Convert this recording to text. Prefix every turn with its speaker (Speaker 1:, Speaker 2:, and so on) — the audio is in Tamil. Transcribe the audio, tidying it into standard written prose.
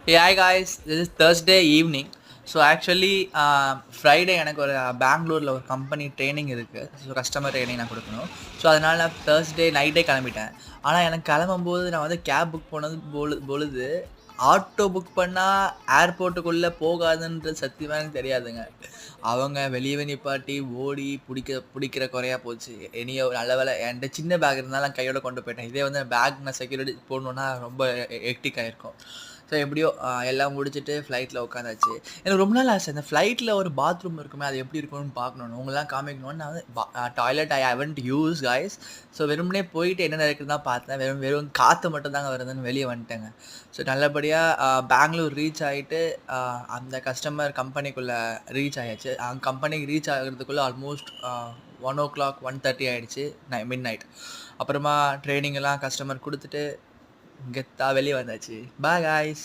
Speaker 1: Hey, hi guys, this is Thursday evening. So actually Friday எனக்கு ஒரு பெங்களூரில் ஒரு கம்பெனி ட்ரைனிங் இருக்குது. ஸோ கஸ்டமர் ட்ரைனிங் நான் கொடுக்கணும். ஸோ அதனால் நான் Thursday நைட்டே கிளம்பிட்டேன். ஆனால் எனக்கு கிளம்பும்போது நான் வந்து கேப் புக் பண்ணது பொழுது ஆட்டோ புக் பண்ணால் ஏர்போர்ட்டுக்குள்ளே போகாதுன்றது சத்தியமாக எனக்கு தெரியாதுங்க. அவங்க வெளியே நிப்பாட்டி ஓடி பிடிக்கிற குறையா போச்சு. இனியோ நல்ல வேலை என்கிட்ட சின்ன பேக் இருந்தாலும் நான் கையோட கொண்டு போயிட்டேன். இதே வந்து பேக் நான் செக்யூரிட்டி போடணுன்னா ரொம்ப ஹெக்டிக் ஆகிருக்கும். ஸோ எப்படியோ எல்லாம் முடிச்சுட்டு ஃப்ளைட்டில் உட்காந்தாச்சு. எனக்கு ரொம்ப நாள் ஆசை இந்த ஃப்ளைட்டில் ஒரு பாத்ரூம் இருக்குமே அது எப்படி இருக்கும்னு பார்க்கணும், உங்களெலாம் காமிக்கணும்னு. நான் வந்து டாய்லெட் ஐ ஹேவன்ட் யூஸ் கைஸ். ஸோ வெறுமனே போயிட்டு என்ன நடக்குதுன்னு தான் பார்த்தேன். வெறும் காற்று மட்டும் தாங்க வருதுன்னு வெளியே வந்துட்டேங்க. ஸோ நல்லபடியாக பெங்களூர் ரீச் ஆகிட்டு அந்த கஸ்டமர் கம்பெனிக்குள்ளே ரீச் ஆகிடுச்சு. கம்பெனிக்கு ரீச் ஆகிறதுக்குள்ளே ஆல்மோஸ்ட் 1 o'clock 1:30 ஆகிடுச்சு, மிட் நைட். அப்புறமா ட்ரைனிங் எல்லாம் கஸ்டமர் கொடுத்துட்டு கெத்தாக வெளியே வந்தாச்சு. Bye guys.